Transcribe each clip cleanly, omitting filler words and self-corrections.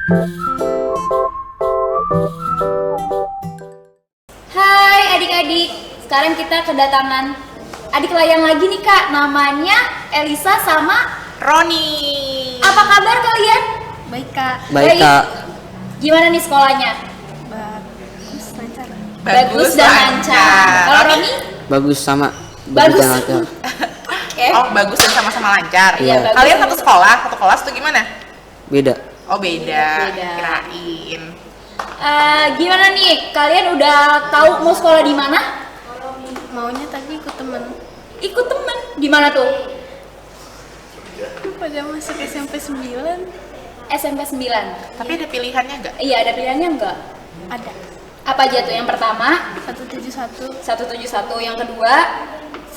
Hai adik-adik, sekarang kita kedatangan adik layang lagi nih kak, namanya Elisa sama Roni. Apa kabar kalian? Baik kak. Baik kak. Gimana nih sekolahnya? Bagus, lancar. Bagus dan lancar. Kalau Roni? Bagus sama. Bagus. Dan lancar. Oke. Oh, bagus dan sama-sama lancar. Iya, bagus. Kalian satu sekolah, satu kelas tuh gimana? Beda. Oh, beda. Beda. Kirain. Gimana nih? Kalian udah tahu mau sekolah di mana? Maunya tadi ikut temen. Ikut temen. Di mana tuh? Pada masuk SMP 9 SMP 9. Tapi ada pilihannya nggak? Iya, ada pilihannya enggak? ada. Apa aja tuh? Yang pertama 171, 171, yang kedua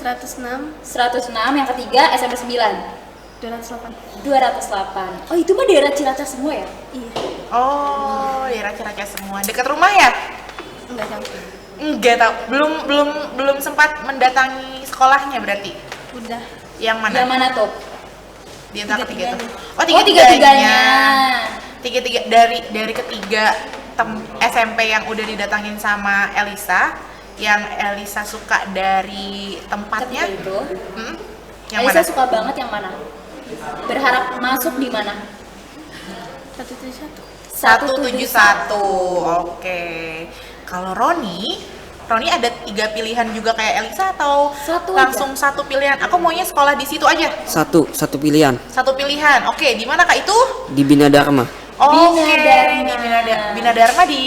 106, 106, yang ketiga SMP 9. 208. 208. Oh, itu mah daerah Ciracas semua ya? Iya, Oh, daerah Ciracas semua. Dekat rumah ya? enggak jauh. Enggak tahu. Belum sempat mendatangi sekolahnya berarti. Udah. Yang mana? Yang mana tuh? Di antara ketiga tuh. Tiga-tiganya. Oh, Oh, tiga-tiganya. Tiga dari ketiga SMP yang udah didatangin sama Elisa, yang Elisa suka dari tempatnya. Ketiga itu. Yang Elisa mana? suka banget yang mana? Berharap masuk di mana? 171. 171. Oke. Kalau Roni ada 3 pilihan juga kayak Elisa atau Satu langsung satu pilihan? Aku maunya sekolah di situ aja. Satu pilihan. Satu pilihan. Oke, di mana Kak itu? Di Bina Dharma. Oke, Bina di Dharma. Bina Dharma di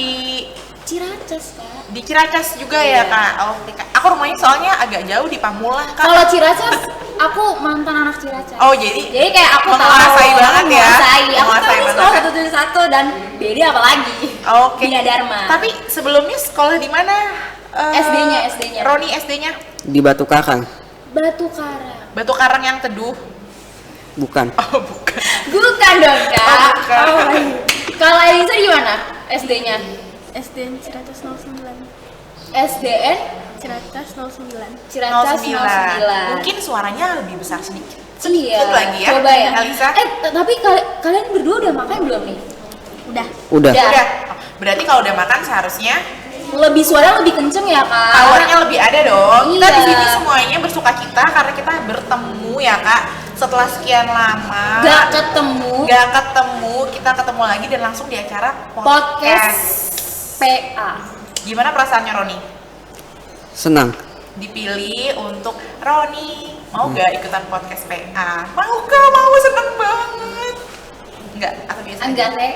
Ciracas, Kak. Ciracas juga ya, Kak. Oke, Kak. Aku rumahnya soalnya agak jauh di Pamulang, Kak. Kalau Ciracas, aku mantan anak Ciracas. Oh, jadi kayak aku menguasai tahu, banget ya. menguasai. Aku Menguasai tahu banget. sekolah 171 dan beda apalagi. Oke. Bina Dharma. Tapi sebelumnya sekolah di mana? SD-nya. Roni SD-nya Di Batu Karang. Batu Karang. Batu Karang yang teduh. Bukan. Oh, bukan. Bukan dong, Kak. bukan. Kalau Elisa di mana? SD-nya? SDN Ciracas 09. SDN Ciracas 09. Ciracas 09. 09. Mungkin suaranya lebih besar sedikit. Iya. lagi ya. Coba ya. Elisa. Tapi kalian berdua udah makan belum nih? Udah. Udah. Udah. Udah. Berarti kalau udah makan seharusnya Suara lebih kenceng ya, Kak? powernya lebih ada dong. Kita Iya. di sini semuanya bersukacita karena kita bertemu ya, Kak. Setelah sekian lama Gak ketemu kita ketemu lagi dan langsung di acara podcast PA. Gimana perasaannya Roni? Senang. Dipilih untuk Roni, mau gak ikutan podcast PA? Mau Kak, mau, seneng banget. Enggak, atau biasa Enggak, aja? Teh.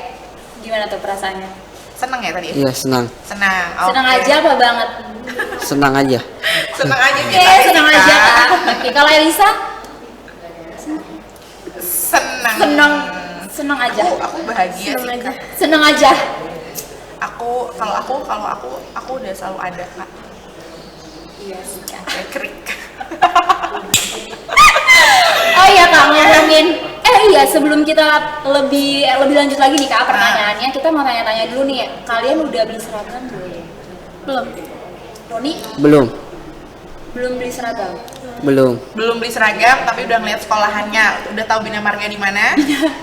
Gimana tuh perasaannya? Seneng ya tadi? Iya senang. Senang. Senang oke. aja apa banget? Senang aja. Senang aja Oke, biasa senang aja, Kak. Oke, kalau Elisa? Senang. Senang aja. Aku bahagia Seneng sih, aja. Kak. Senang aja. Kalau aku udah selalu ada, Kak. Iya sih, Kak. Kayak krik. Oh iya, Kak, ngomongin iya, sebelum kita lebih lanjut lagi nih, Kak, pertanyaannya, kita mau tanya-tanya dulu nih. Kalian udah beli seragam belum? Belum. Roni Belum. belum beli seragam. Belum. Belum beli seragam tapi udah ngeliat sekolahannya. Udah tahu Bina Marga di mana?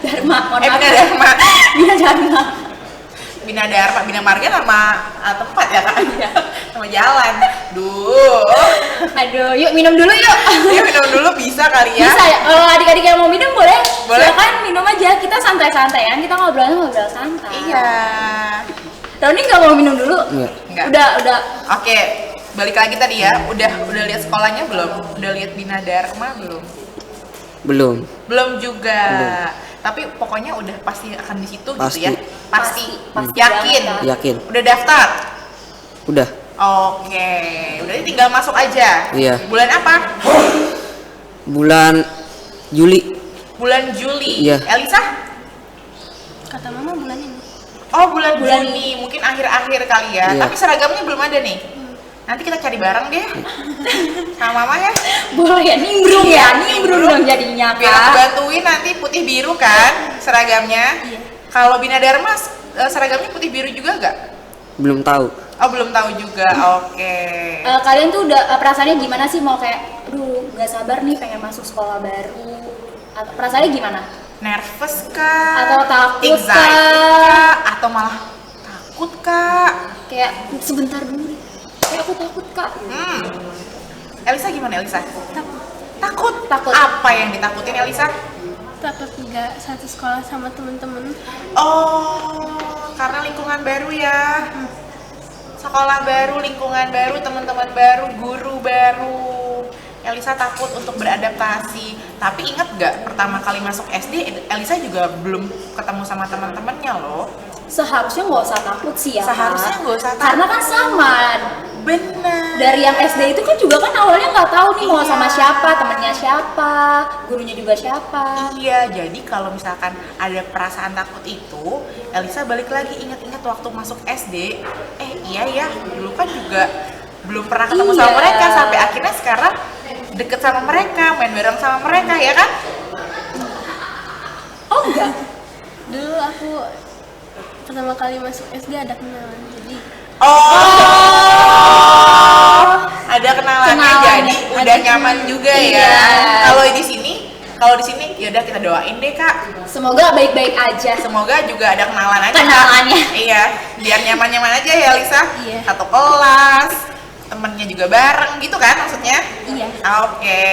Dharma, mohon maaf. Bina Dharma. Bina Dharma. Bina Dharma, Bina Marga nama tempat ya, Kak? Nama jalan. Duh. Aduh, yuk minum dulu yuk. Yuk minum dulu bisa kali ya? Bisa ya? Kalau adik-adik yang mau minum boleh? Boleh. Silakan minum aja. Kita santai-santai kan. Kita ngobrol santai. Iya. Roni nggak mau minum dulu? Enggak. Udah. Oke, balik lagi tadi ya. Udah lihat sekolahnya belum? Udah lihat Bina Dharma belum? Belum. Belum juga. Belum. Tapi pokoknya udah pasti akan di situ Pasti. gitu ya. Pasti. Pasti Yakin. banget, Kak. Yakin. Udah daftar? Udah. Oke. Udah tinggal masuk aja. Iya. Bulan apa? Bulan Juli. Bulan Juli. Iya. Elisa? Kata mama bulan ini. Oh, bulan Bulan Juni. Mungkin akhir-akhir kali ya. Iya. Tapi seragamnya belum ada nih. Nanti kita cari bareng deh. Sama mama ya. Boleh ya, nimbrung ya, Iya, nimbrung dong jadinya, Biar aku Kak. bantuin nanti putih biru kan seragamnya. Iya. Kalau Bina Dharma seragamnya putih biru juga nggak? Belum tahu. Oh, belum tahu juga. Oke. Kalian tuh udah perasaannya gimana sih, mau kayak aduh nggak sabar nih pengen masuk sekolah baru, atau perasaannya gimana? Nervous kah? Atau takut Excited kah? kah? atau malah takut kak? Kayak sebentar dulu deh. Kayak aku takut kak. Elisa gimana Elisa? Takut. Takut. Apa yang ditakutin Elisa? Takut nggak satu sekolah sama temen-temen. Oh, karena lingkungan baru ya. Sekolah baru, lingkungan baru, teman-teman baru, guru baru. Elisa takut untuk beradaptasi. Tapi ingat gak pertama kali masuk SD, Elisa juga belum ketemu sama teman-temannya loh. Seharusnya nggak usah takut sih ya. Seharusnya Kak. nggak usah takut. Karena kan sama. Benar. Dari yang SD itu kan juga kan awalnya nggak tahu nih mau Iya. sama siapa, temennya siapa, gurunya juga siapa. Iya, jadi kalau misalkan ada perasaan takut itu, Elisa balik lagi ingat-ingat waktu masuk SD. Iya ya, dulu kan juga belum pernah ketemu sama Iya. mereka sampai akhirnya sekarang deket sama mereka, main bareng sama mereka ya kan? Oh enggak? Dulu aku pertama kali masuk SD ada kenalan, jadi Oh, ada kenalannya Kenalan. jadi udah nyaman juga ya. Iya. Kalau di sini ya udah kita doain deh kak. Semoga baik-baik aja. Semoga juga ada kenalan aja. Kak. Kenalannya. Iya, biar nyaman-nyaman aja ya Lisa. Iya. Satu kelas, temennya juga bareng gitu kan maksudnya? iya. Oke.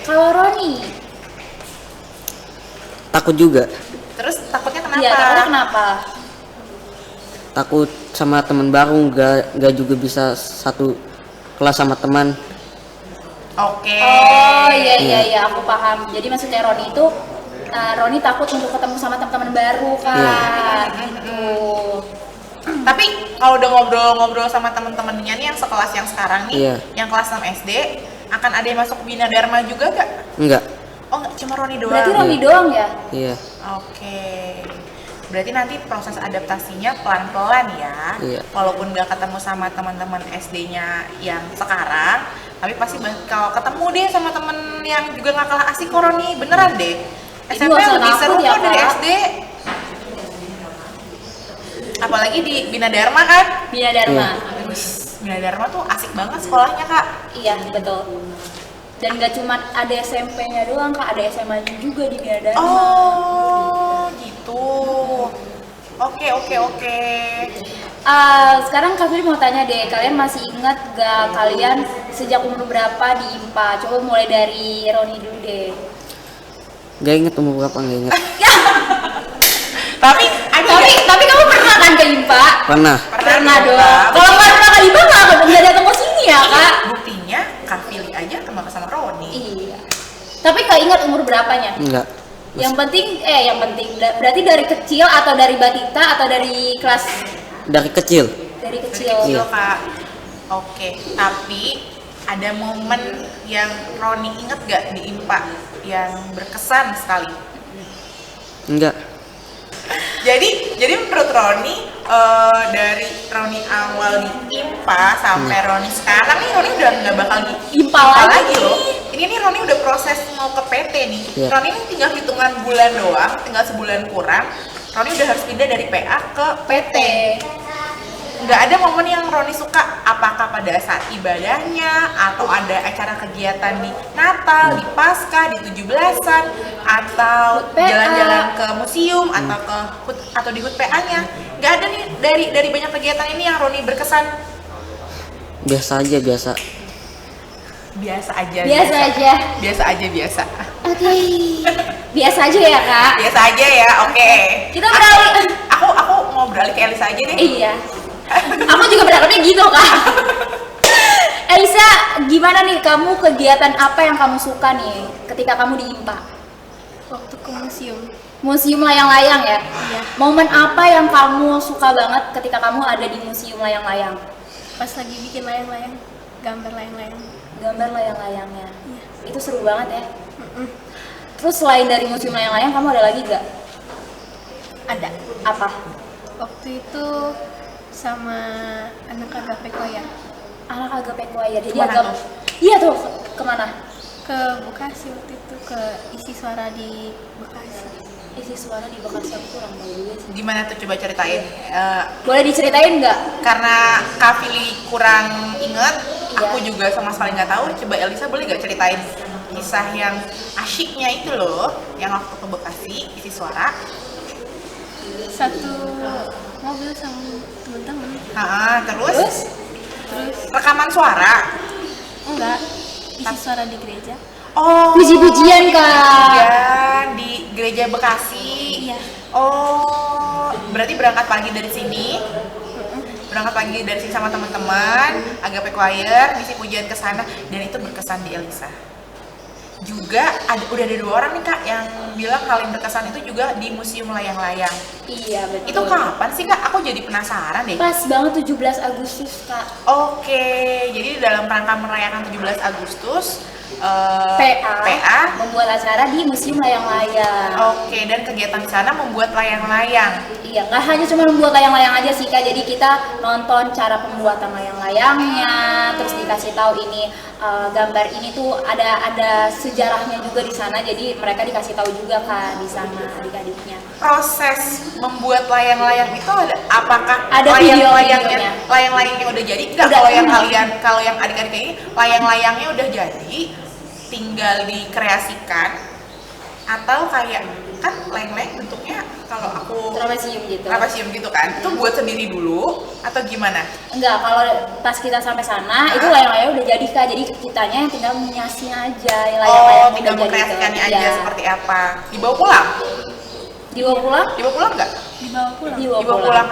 Kalau Roni, Takut juga. Terus takutnya kenapa? iya takutnya kenapa? Takut sama teman baru, nggak juga bisa satu kelas sama teman. Oke. Oh iya aku paham. Jadi maksudnya Roni itu Roni takut untuk ketemu sama teman-teman baru kan, gitu. Tapi kalau udah ngobrol-ngobrol sama temen-temennya nih yang sekelas yang sekarang nih, Iya. yang kelas 6 SD, akan ada yang masuk Bina Dharma juga gak? Enggak. Oh enggak, cuma Roni doang? Berarti Roni doang ya? Iya. Oke. Berarti nanti proses adaptasinya pelan-pelan ya. Iya. Walaupun nggak ketemu sama teman-teman SD-nya yang sekarang, tapi pasti kalau ketemu deh sama temen yang juga nggak kalah asik kok Roni, beneran deh. Ih, SMP nggak usah lebih seru takut ya, kok dari Kak. SD. Apalagi di Bina Dharma kan? Bina Dharma. Bina Dharma tuh asik banget sekolahnya kak. Iya betul. Dan gak cuma ada SMP-nya doang kak, ada SMA-nya juga di Bina Dharma. Oh gitu. Oke. Sekarang Kak Fili mau tanya deh, kalian masih ingat gak kalian sejak umur berapa di IMPA? Coba mulai dari Roni dulu deh. Nggak inget umur berapa, nggak inget. Tapi Tapi kamu pernah kan ke IMPA? Pernah. Pernah dong. Kalau nggak pernah ke IMPA nggak datang ke sini ya kak? buktinya Kak Fili aja kenal sama Roni. Iya. Tapi nggak ingat umur berapanya? Enggak. Yang penting berarti dari kecil atau dari batita atau dari kelas Dari kecil. dari Dari kecil. kecil Iya. kak. Oke. Tapi ada momen yang Roni inget gak di IMPA yang berkesan sekali? Enggak. Jadi menurut Roni, dari Roni awal di IMPA sampai Roni sekarang nih, Roni udah nggak bakal di IMPA lagi. loh. Ini nih Roni udah proses mau ke PT nih. Iya. Roni ini tinggal hitungan bulan doang, tinggal sebulan kurang. Roni udah harus pindah dari PA ke PT. Nggak ada momen yang Roni suka, apakah pada saat ibadahnya atau ada acara kegiatan di Natal, di Paskah, di 17-an, atau HUT PA. jalan-jalan ke museum atau ke HUT atau di HUT PA-nya. Nggak ada nih dari banyak kegiatan ini yang Roni berkesan. Biasa aja, biasa. Biasa aja. Biasa aja. Oke. Biasa aja ya kak. Biasa aja ya, oke. Kita beralih. Aku mau beralih ke Elisa aja deh. Iya. Aku juga berharapnya gitu kak. Elisa, gimana nih kamu kegiatan apa yang kamu suka nih ketika kamu di IMPA? Waktu ke museum. Museum layang-layang ya? Iya. Momen apa yang kamu suka banget ketika kamu ada di museum layang-layang? Pas lagi bikin layang-layang, gambar layang-layang. Gambar layang-layangnya. Iya. Itu seru banget ya. Terus selain dari museum layang-layang kamu ada lagi gak? Ada. Apa? Waktu itu sama anak agape koya Anak agape choir. Jadi Kemana agak. tuh? Iya tuh. Kemana? ke Bekasi waktu itu, ke isi suara di Bekasi. Isi suara di Bekasi aku kurang tahu juga sih. Gimana tuh coba ceritain? Boleh diceritain nggak? Karena Kak Fili kurang inget, Iya. aku juga sama sekali nggak tahu. Coba Elisa boleh nggak ceritain kisah yang asyiknya itu loh, yang waktu ke Bekasi isi suara? satu mobil sama teman-teman. Terus rekaman suara. Enggak, isi suara di gereja. Oh, Puji-pujian, Kak. puji-pujian di gereja Bekasi. Iya. Oh, berarti berangkat pagi dari sini. Sama teman-teman, Agape Choir, ngisi pujian ke sana, dan itu berkesan di Elisa. Juga udah ada 2 orang nih Kak yang bilang hal yang berkesan itu juga di Museum Layang-Layang. Iya, betul. Itu kapan sih Kak? Aku jadi penasaran deh. Pas banget 17 Agustus, Kak. Oke, jadi dalam rangka merayakan 17 Agustus PA membuat acara di Museum Layang-Layang. Oke, dan kegiatan di sana membuat layang-layang. Iya, nggak hanya cuma membuat layang-layang aja sih Kak, jadi kita nonton cara pembuatan layang-layangnya, terus dikasih tahu ini gambar ini tuh ada sejarahnya juga di sana, jadi mereka dikasih tahu juga Kak di sana adik-adiknya. Proses membuat layang-layang itu apakah Ada layang-layangnya videonya. layang-layangnya udah jadi? Enggak, Udah. kalau yang adik-adik ini layang-layangnya udah jadi, tinggal dikreasikan, atau kayak kan layang-layang bentuknya kalau aku Trapesium gitu. trapesium gitu kan, itu buat sendiri dulu atau gimana? Enggak, kalau pas kita sampai sana itu layang-layang udah jadi Kak, jadi kitanya yang tinggal menyiasnya aja layang-layang Oh, tinggal udah jadi mengkreasikannya itu. aja Iya. seperti apa? Dibawa pulang? Dibawa pulang? Dibawa pulang nggak? Dibawa pulang. Dibawa pulang.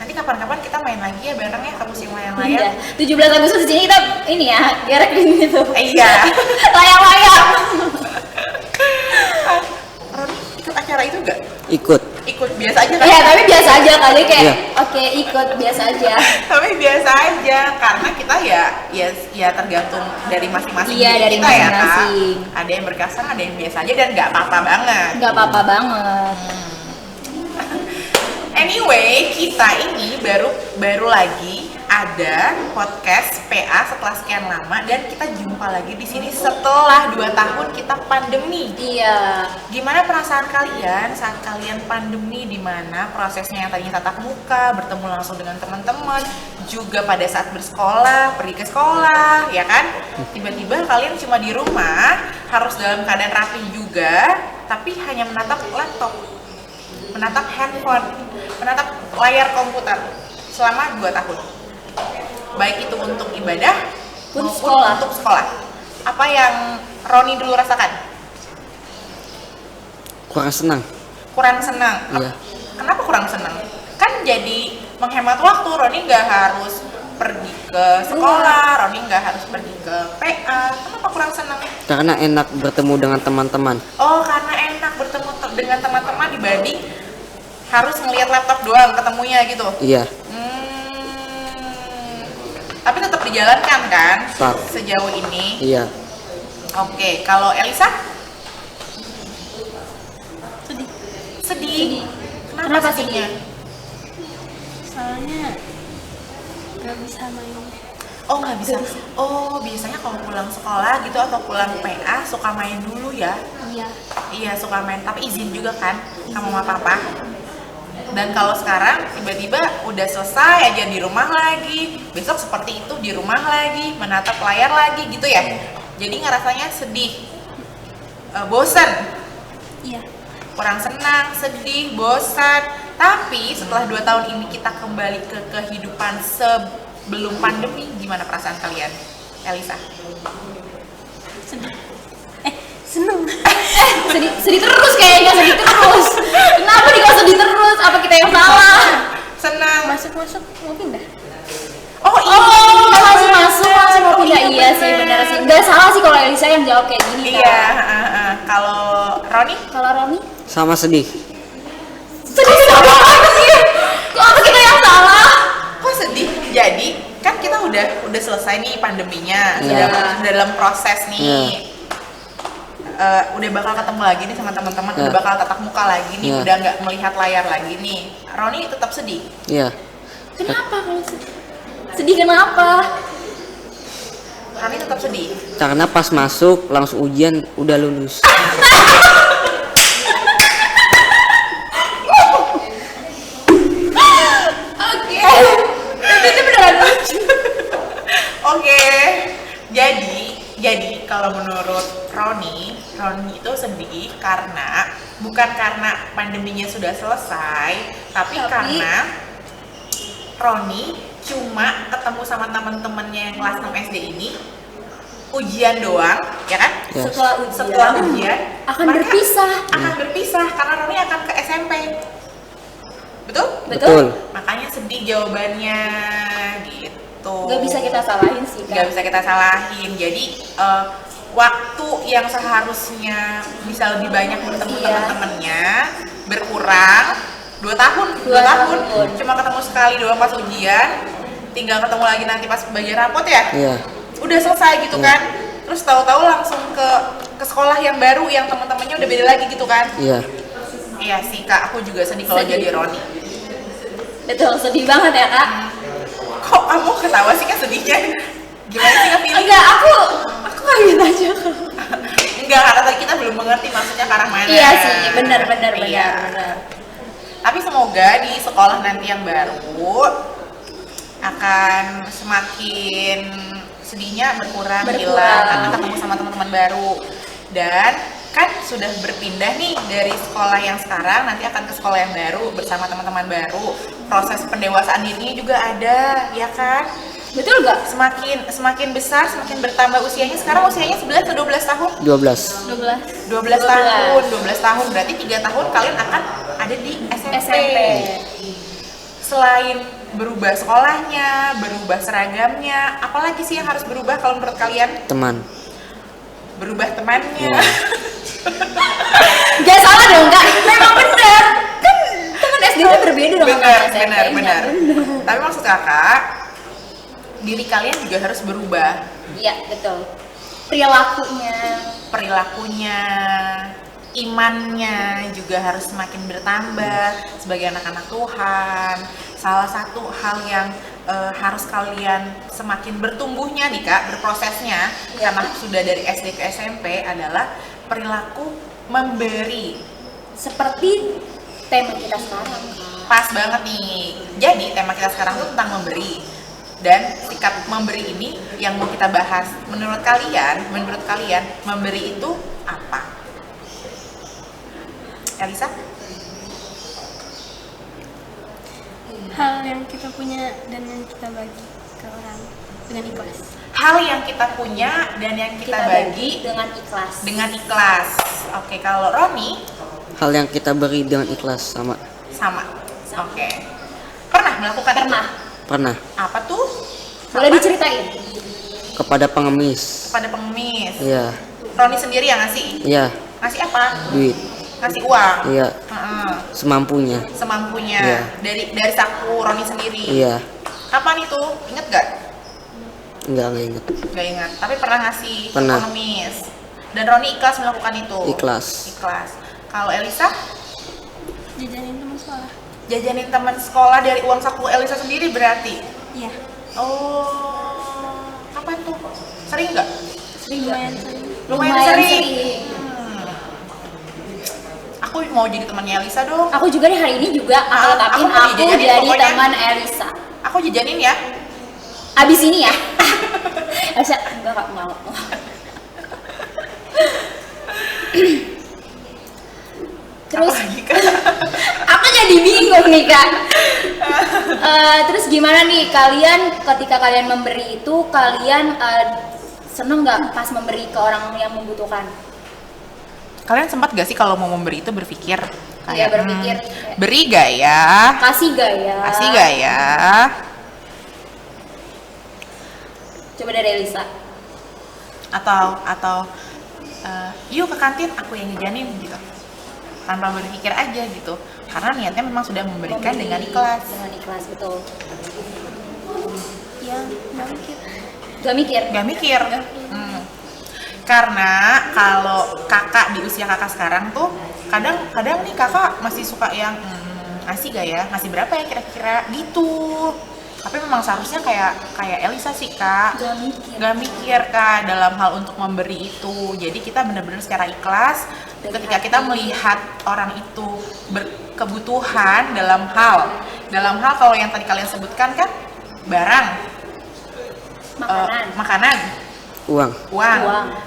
Nanti kapan-kapan kita main lagi ya bareng ya ke museum Iya. layang-layang. 17 Agustus di sini kita ini ya, gerek gitu. Iya. Layang-layang. Roni ikut acara itu nggak? Ikut. Ikut biasa aja kan? Iya, tapi biasa aja kali kayak Iya. oke, ikut biasa aja. Tapi biasa aja karena kita ya tergantung dari masing-masing Iya, diri dari kita ya Kak. masing-masing. Ada yang berkesan, ada yang biasa aja dan nggak apa-apa banget. Nggak apa-apa banget. Anyway, kita ini baru lagi ada podcast PA setelah sekian lama, dan kita jumpa lagi di sini setelah 2 tahun kita pandemi. Iya. Gimana perasaan kalian saat kalian pandemi, di mana prosesnya yang tadinya tatap muka, bertemu langsung dengan teman-teman, juga pada saat bersekolah, pergi ke sekolah, ya kan? Tiba-tiba kalian cuma di rumah, harus dalam keadaan rapi juga, tapi hanya menatap laptop, menatap handphone, menatap layar komputer selama 2 tahun. Baik itu untuk ibadah Pun maupun sekolah. untuk sekolah. Apa yang Roni dulu rasakan? Kurang senang. Kurang senang. Iya. Kenapa kurang senang? Kan jadi menghemat waktu. Roni nggak harus pergi ke sekolah, Roni nggak harus pergi ke PA. Kenapa kurang senang? Karena enak bertemu dengan teman-teman. Oh, karena enak bertemu dengan teman-teman dibanding harus ngelihat laptop doang ketemunya gitu. Iya. Tapi tetap dijalankan kan Tetap. sejauh ini. Iya. Oke, kalau Elisa? Sedih. Sedih. Kenapa sedihnya? Soalnya nggak bisa main. Oh, nggak bisa. Oh, biasanya kalau pulang sekolah gitu atau pulang PA suka main dulu ya? Iya. Iya, suka main, tapi izin juga kan sama mama papa. Dan kalau sekarang tiba-tiba udah selesai aja di rumah lagi, besok seperti itu di rumah lagi, menatap layar lagi gitu ya. Jadi ngerasanya sedih, bosan, Iya. kurang senang, sedih, bosan. Tapi setelah 2 tahun ini kita kembali ke kehidupan sebelum pandemi, gimana perasaan kalian, Elisa? Sedih. Seneng. Sedih terus kayaknya, sedih terus. Kenapa nih kok sedih terus? Apa kita yang salah? Senang. Masuk mau pindah. Oh iya. Oh, masuk mau pindah. iya, Iya sih, benar sih. Gak salah sih kalau Elisa yang jawab kayak gini. Iya, Kak. kalau Roni? Kalau Romi? Sama sedih. Sedih sama banget sih. Kok apa kita yang salah? Kok sedih? Jadi kan kita udah selesai nih pandeminya, Iya. sudah dalam proses nih. Udah bakal ketemu lagi nih sama teman-teman, Iya. udah bakal tatap muka lagi nih, Iya. udah nggak melihat layar lagi nih. Roni tetap sedih. Iya. Kenapa kalau sedih? Sedih kenapa? Roni tetap sedih. Karena pas masuk langsung ujian udah lulus. Oke. Itu beneran lucu. Oke. Jadi kalau menurut Roni itu sedih karena bukan karena pandeminya sudah selesai, tapi karena Roni cuma ketemu sama teman-temannya yang kelas 6 SD ini ujian doang, ya kan? Yes. Setelah ujian akan mereka berpisah. akan berpisah karena Roni akan ke SMP. Betul? Betul. Makanya sedih jawabannya gitu. Gak bisa kita salahin sih Nggak kan. bisa kita salahin. Jadi waktu yang seharusnya bisa lebih banyak bertemu Iya. teman-temannya berkurang 2 tahun. Dua 2 tahun. tahun. Cuma ketemu sekali doang pas ujian. Tinggal ketemu lagi nanti pas pembagian rapot ya. Iya. Udah selesai gitu Iya. kan. Terus tahu-tahu langsung ke sekolah yang baru yang teman-temannya udah beda lagi gitu kan. Iya. Iya sih Kak, aku juga sedih kalau Sedih. jadi Roni. Betul, sedih banget ya kak. Kok kamu ketawa sih Kak sedihnya? Gimana sih Kak feeling? Enggak, aku kaget aja. Enggak, karena tadi kita belum mengerti maksudnya ke arah mana. Iya sih, benar. Iya. Tapi semoga di sekolah nanti yang baru akan semakin sedihnya berkurang, hilang karena ketemu sama teman-teman baru. Dan kan sudah berpindah nih dari sekolah yang sekarang nanti akan ke sekolah yang baru bersama teman-teman baru. Proses pendewasaan dirinya juga ada, ya kan? Betul gak? Semakin besar, semakin bertambah usianya. Sekarang usianya 11 atau 12 tahun? 12. 12 tahun, 12 tahun berarti 3 tahun kalian akan ada di SMP. Selain berubah sekolahnya, berubah seragamnya, apalagi sih yang harus berubah kalau menurut kalian? Teman. Berubah temannya. Iya. Gak salah dong kak, memang bener. Kan teman SD-nya berbeda dong sama benar, SMP-nya. benar. Tapi maksud kakak, diri kalian juga harus berubah. Iya, betul. Perilakunya, imannya juga harus semakin bertambah sebagai anak-anak Tuhan. Salah satu hal yang harus kalian semakin bertumbuhnya nih Kak, berprosesnya karena sudah dari SD ke SMP adalah perilaku memberi. seperti tema kita sekarang. Pas banget nih. Jadi tema kita sekarang tuh tentang memberi. Dan sikap memberi ini yang mau kita bahas. Menurut kalian memberi itu apa? Elisa? Hal yang kita punya dan yang kita bagi ke orang dengan ikhlas. Hal yang kita punya dan yang kita bagi dengan ikhlas. dengan ikhlas. Oke, kalau Roni Hal yang kita beri dengan ikhlas sama. sama. Oke. Pernah melakukan itu? Pernah. Apa tuh? Boleh Apa? diceritain? Kepada pengemis. Kepada pengemis. Iya. Roni sendiri yang ngasih? Iya. Ngasih apa? Duit. Ngasih uang? Iya. Heeh. Semampunya. Semampunya. Iya. Dari saku Roni sendiri. Iya. Kapan itu? Ingat gak? Enggak ingat. Gak ingat. Tapi pernah ngasih ke Pernah. pengemis. Dan Roni ikhlas melakukan itu. Ikhlas. Ikhlas. Kalau Elisa? Jajanin teman sekolah. Jajanin teman sekolah dari uang saku Elisa sendiri berarti? Iya. Oh, kapan tuh? Sering nggak? Lumayan sering. Lumayan sering. Aku mau jadi temannya Elisa dong. Aku juga nih hari ini juga Ah, tetapin aku mau aku dijajanin jadi pokoknya. teman Elisa. Aku jajanin ya. Abis ini ya. Elisa, enggak kak, mau. Terus Apalagi, Kak? aku jadi bingung nih kak. Terus gimana nih kalian ketika kalian memberi itu kalian seneng nggak pas memberi ke orang yang membutuhkan? Kalian sempat gak sih kalau mau memberi itu berpikir Iya, berpikir. beri gak ya? Kasih gak ya? Kasih gak ya? Coba dari Elisa. Atau yuk ke kantin aku yang jajanin gitu. Tanpa berpikir aja gitu. Karena niatnya memang sudah memberikan Memberi dengan ikhlas. Dengan ikhlas, betul. Ya, nggak mikir. Gak mikir? Gak mikir. Karena kalau kakak di usia kakak sekarang tuh kadang nih kakak masih suka yang ngasih gak ya, ngasih berapa ya kira-kira gitu. Tapi memang seharusnya kayak Elisa sih kak, Gak mikir. gak mikir kak dalam hal untuk memberi itu. Jadi kita benar-benar secara ikhlas Dari ketika hati. kita melihat orang itu berkebutuhan dalam hal kalau yang tadi kalian sebutkan kan barang, Makanan. makanan, Uang.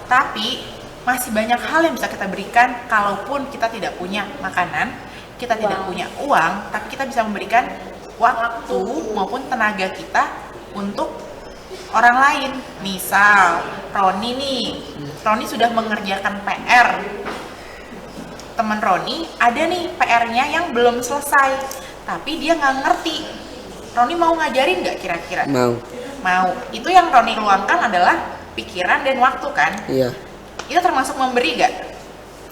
Tapi masih banyak hal yang bisa kita berikan kalaupun kita tidak punya makanan, kita tidak punya uang, tapi kita bisa memberikan waktu maupun tenaga kita untuk orang lain. Misal Roni sudah mengerjakan PR. Teman Roni ada nih PR-nya yang belum selesai, tapi dia nggak ngerti. Roni mau ngajarin nggak kira-kira? Mau. Itu yang Roni luangkan adalah pikiran dan waktu kan? Iya. Itu termasuk memberi nggak?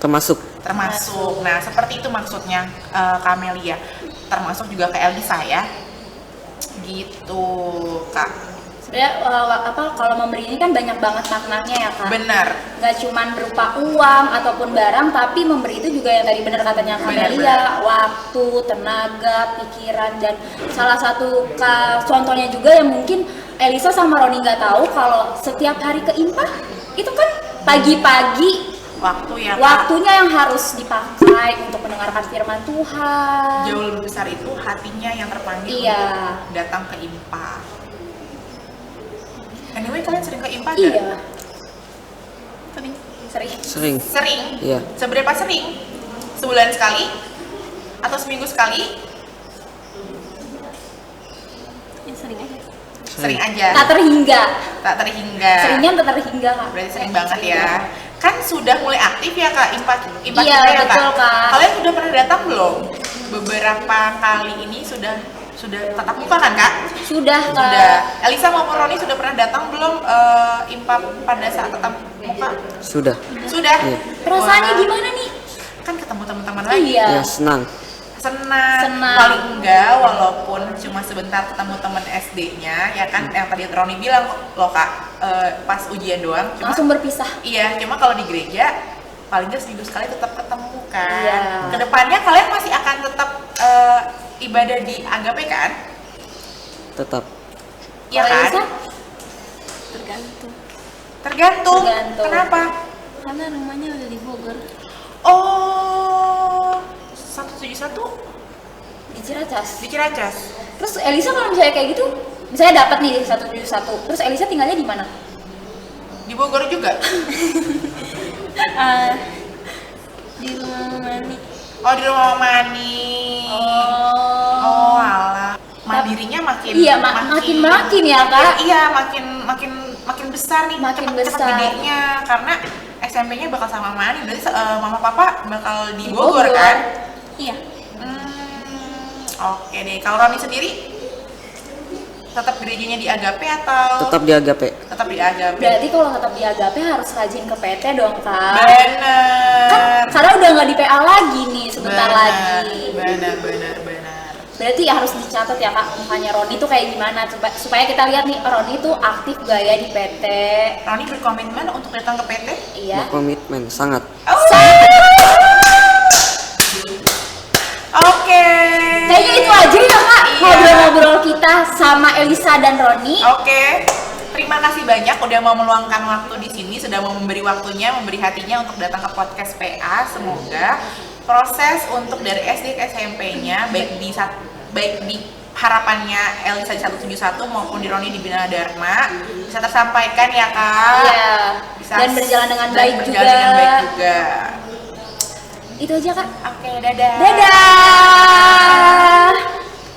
Termasuk. Nah, seperti itu maksudnya Kamelia. Termasuk juga ke Elisa ya. Gitu, Kak. Sebenarnya kalau memberi ini kan banyak banget maknanya ya Kak. Benar. Nggak cuma berupa uang ataupun barang, tapi memberi itu juga yang tadi benar katanya Kamelia, waktu, tenaga, pikiran, dan salah satu contohnya juga yang mungkin Elisa sama Roni nggak tahu kalau setiap hari ke IMPA itu kan pagi-pagi waktunya yang harus dipakai untuk mendengarkan firman Tuhan. Jauh lebih besar itu hatinya yang terpanggil untuk datang ke IMPA. Anyway, kalian sering ke IMPA gak? Iya. Sering. Iya. Seberapa sering? Sebulan sekali? Atau seminggu sekali? Ya sering aja. Sering aja. Tak terhingga. Seringnya tak terhingga Kak. Berarti sering banget ya. Kan sudah mulai aktif ya Kak IMPA Iya, kita ya betul, Kak. Kalian sudah pernah datang belum? Beberapa kali ini sudah tatap muka kan Kak? Sudah. Elisa maupun Roni sudah pernah datang belum IMPA pada saat tatap muka? Sudah. Iya. Perasaannya gimana nih? Kan ketemu teman-teman lagi. Iya. Ya, senang. Paling enggak walaupun cuma sebentar ketemu teman SD-nya ya kan, yang tadi Roni bilang loh Kak, pas ujian doang Langsung berpisah. Iya, cuma kalau di gereja paling nggak seminggu sekali tetap ketemu kan. Iya. Kedepannya kalian masih akan tetap ibadah di Agape kan? Tetap. Iya kan? Elisa? Tergantung. Kenapa? Karena rumahnya udah di Bogor. Oh, 171 Di Ciracas. di Ciracas. Terus Elisa kalau misalnya kayak gitu, misalnya dapat nih 171, terus Elisa tinggalnya di mana? Di Bogor juga. Di rumah Mani. Oh, di rumah Mani. Oh, alah. Mandirinya makin makin ya Kak. Iya, makin besar nih, Makin cepet besar. gedenya karena SMP-nya bakal sama Mani. Berarti mama papa bakal di Bogor kan? Iya. Oke deh. Kalau Roni sendiri tetap gerejanya di Agape atau Tetap di Agape. tetap di Agape? Berarti kalau tetap di Agape harus rajin ke PT dong Kak. Bener. Kan karena udah nggak di PA lagi nih sebentar lagi. Benar. Berarti harus dicatat ya Kak, mukanya Roni tuh kayak gimana supaya kita lihat nih Roni tuh aktif gak ya di PT. Roni berkomitmen untuk datang ke PT? Iya. Berkomitmen sangat. Oke. Kayaknya itu aja ya Kak, ngobrol-ngobrol kita sama Elisa dan Roni. Oke. Terima kasih banyak udah mau meluangkan waktu di sini, sudah mau memberi waktunya, memberi hatinya untuk datang ke podcast PA. Semoga proses untuk dari SD ke SMP-nya baik di harapannya Elisa di 171 maupun di Roni di Bina Dharma bisa tersampaikan ya Kak. Iya. Dan berjalan dengan baik juga. juga. Itu aja Kak. Oke, dadah. Dadah.